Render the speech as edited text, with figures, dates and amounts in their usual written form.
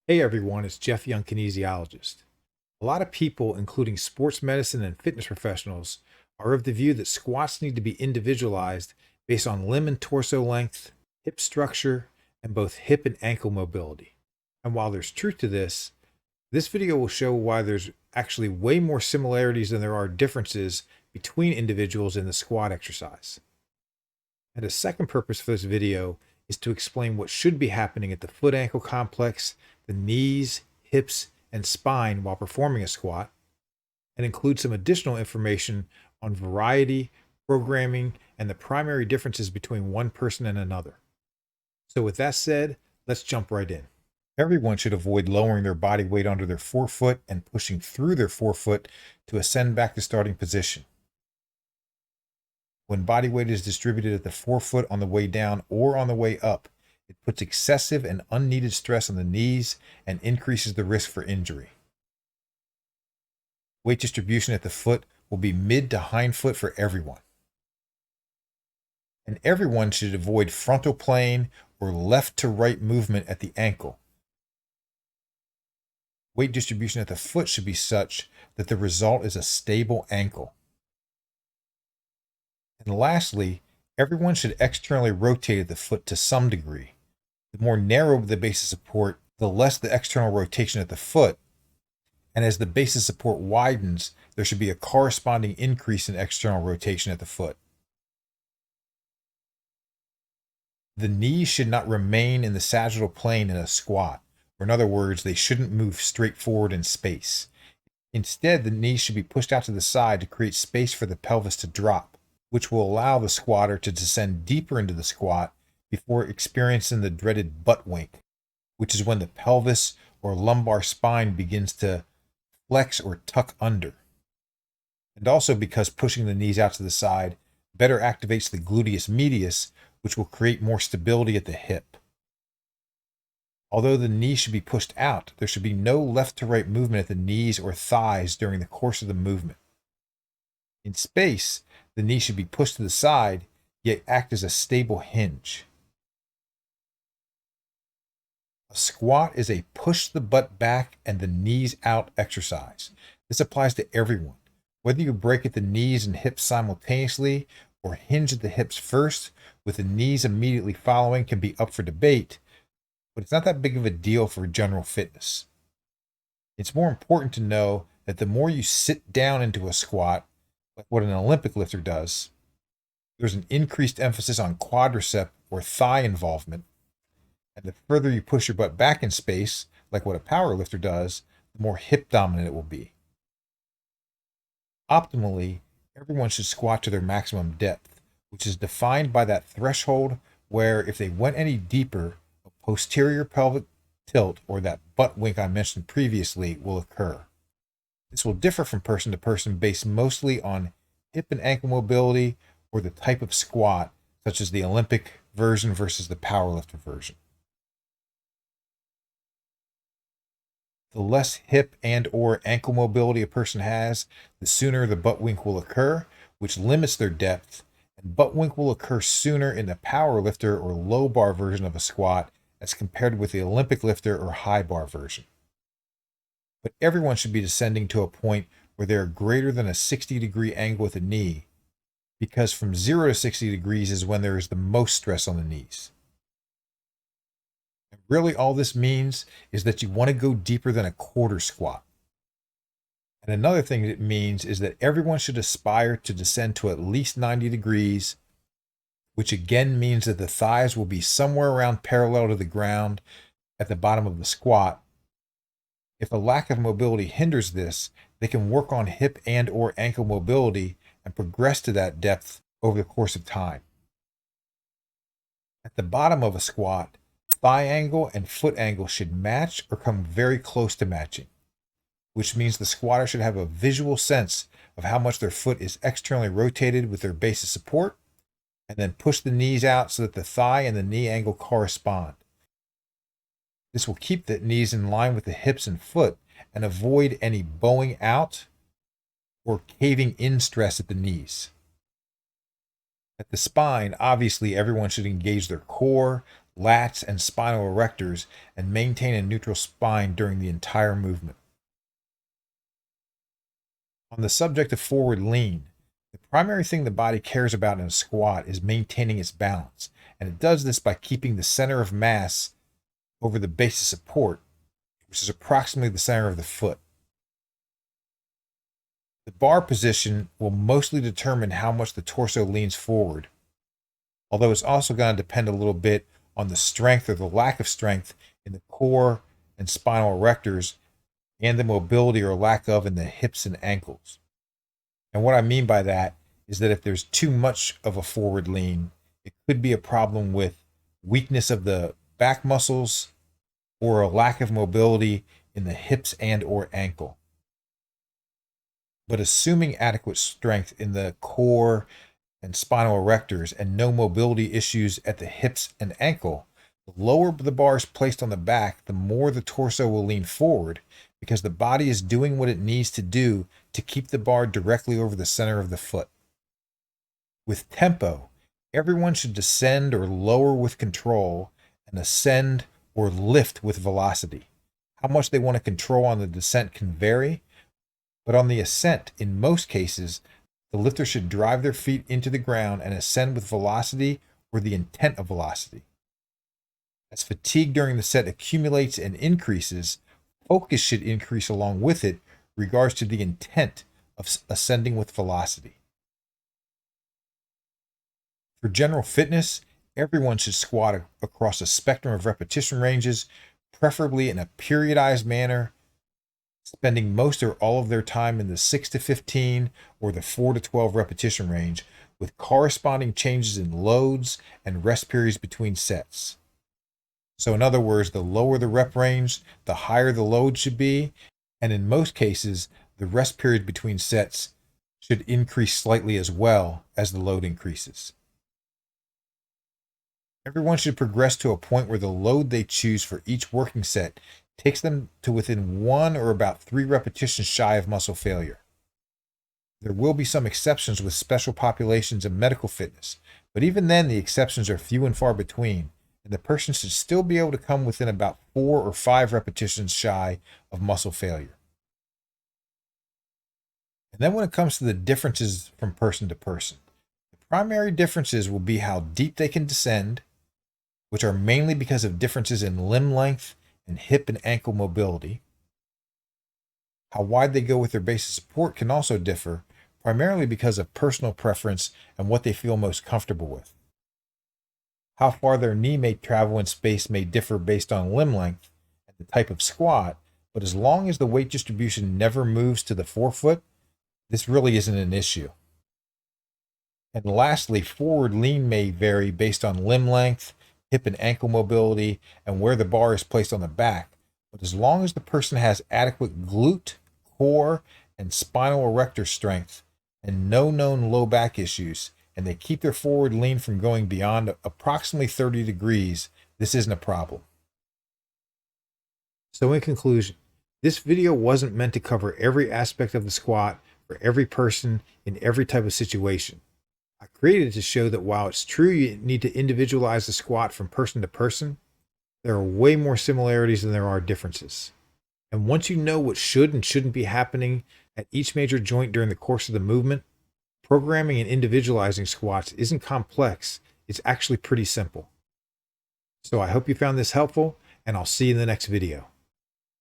Hey everyone, it's Jeff Young, kinesiologist. A lot of people, including sports medicine and fitness professionals, are of the view that squats need to be individualized based on limb and torso length, hip structure, and both hip and ankle mobility. And while there's truth to this video will show why there's actually way more similarities than there are differences between individuals in the squat exercise. And a second purpose for this video is to explain what should be happening at the foot ankle complex, the knees, hips, and spine while performing a squat, and include some additional information on variety, programming, and the primary differences between one person and another. So with that said, let's jump right in. Everyone should avoid lowering their body weight onto their forefoot and pushing through their forefoot to ascend back to starting position. When body weight is distributed at the forefoot on the way down or on the way up, it puts excessive and unneeded stress on the knees and increases the risk for injury. Weight distribution at the foot will be mid to hind foot for everyone. And everyone should avoid frontal plane or left to right movement at the ankle. Weight distribution at the foot should be such that the result is a stable ankle. And lastly, everyone should externally rotate the foot to some degree. The more narrow the base of support, the less the external rotation at the foot. And as the base of support widens, there should be a corresponding increase in external rotation at the foot. The knees should not remain in the sagittal plane in a squat, or in other words, they shouldn't move straight forward in space. Instead, the knees should be pushed out to the side to create space for the pelvis to drop, which will allow the squatter to descend deeper into the squat before experiencing the dreaded butt wink, which is when the pelvis or lumbar spine begins to flex or tuck under. And also because pushing the knees out to the side better activates the gluteus medius, which will create more stability at the hip. Although the knee should be pushed out, there should be no left to right movement at the knees or thighs during the course of the movement. In space, the knee should be pushed to the side, yet act as a stable hinge. A squat is a push the butt back and the knees out exercise. This applies to everyone. Whether you break at the knees and hips simultaneously or hinge at the hips first with the knees immediately following can be up for debate, but it's not that big of a deal for general fitness. It's more important to know that the more you sit down into a squat, like what an Olympic lifter does, there's an increased emphasis on quadricep or thigh involvement. And the further you push your butt back in space, like what a power lifter does, the more hip dominant it will be. Optimally, everyone should squat to their maximum depth, which is defined by that threshold where if they went any deeper, a posterior pelvic tilt or that butt wink I mentioned previously will occur. This will differ from person to person based mostly on hip and ankle mobility or the type of squat, such as the Olympic version versus the powerlifter version. The less hip and or ankle mobility a person has, the sooner the butt wink will occur, which limits their depth, and butt wink will occur sooner in the powerlifter or low bar version of a squat as compared with the Olympic lifter or high bar version. But everyone should be descending to a point where they are greater than a 60-degree angle with the knee, because from 0 to 60 degrees is when there is the most stress on the knees. And really all this means is that you want to go deeper than a quarter squat. And another thing it means is that everyone should aspire to descend to at least 90 degrees, which again means that the thighs will be somewhere around parallel to the ground at the bottom of the squat. If a lack of mobility hinders this, they can work on hip and or ankle mobility and progress to that depth over the course of time. At the bottom of a squat, thigh angle and foot angle should match or come very close to matching, which means the squatter should have a visual sense of how much their foot is externally rotated with their base of support, and then push the knees out so that the thigh and the knee angle correspond. This will keep the knees in line with the hips and foot and avoid any bowing out or caving in stress at the knees. At the spine, obviously everyone should engage their core, lats, and spinal erectors, and maintain a neutral spine during the entire movement. On the subject of forward lean, the primary thing the body cares about in a squat is maintaining its balance, and it does this by keeping the center of mass over the base of support, which is approximately the center of the foot. The bar position will mostly determine how much the torso leans forward, although it's also going to depend a little bit on the strength or the lack of strength in the core and spinal erectors, and the mobility or lack of in the hips and ankles. And what I mean by that is that if there's too much of a forward lean, it could be a problem with weakness of the back muscles or a lack of mobility in the hips and or ankle. But assuming adequate strength in the core and spinal erectors and no mobility issues at the hips and ankle, the lower the bar is placed on the back, the more the torso will lean forward, because the body is doing what it needs to do to keep the bar directly over the center of the foot. With tempo, everyone should descend or lower with control and ascend or lift with velocity. How much they want to control on the descent can vary, but on the ascent, in most cases, the lifter should drive their feet into the ground and ascend with velocity or the intent of velocity. As fatigue during the set accumulates and increases, focus should increase along with it, regards to the intent of ascending with velocity. For general fitness, everyone should squat across a spectrum of repetition ranges, preferably in a periodized manner, spending most or all of their time in the 6 to 15 or the 4 to 12 repetition range, with corresponding changes in loads and rest periods between sets. So in other words, the lower the rep range, the higher the load should be, and in most cases, the rest period between sets should increase slightly as well as the load increases. Everyone should progress to a point where the load they choose for each working set takes them to within 1 or about 3 repetitions shy of muscle failure. There will be some exceptions with special populations and medical fitness, but even then the exceptions are few and far between, and the person should still be able to come within about 4 or 5 repetitions shy of muscle failure. And then when it comes to the differences from person to person, the primary differences will be how deep they can descend, which are mainly because of differences in limb length and hip and ankle mobility. How wide they go with their base of support can also differ, primarily because of personal preference and what they feel most comfortable with. How far their knee may travel in space may differ based on limb length and the type of squat, but as long as the weight distribution never moves to the forefoot, this really isn't an issue. And lastly, forward lean may vary based on limb length, hip and ankle mobility, and where the bar is placed on the back. But as long as the person has adequate glute, core, and spinal erector strength, and no known low back issues, and they keep their forward lean from going beyond approximately 30 degrees, this isn't a problem. So in conclusion, this video wasn't meant to cover every aspect of the squat for every person in every type of situation. I created it to show that while it's true you need to individualize the squat from person to person, there are way more similarities than there are differences. And once you know what should and shouldn't be happening at each major joint during the course of the movement, programming and individualizing squats isn't complex, it's actually pretty simple. So I hope you found this helpful, and I'll see you in the next video.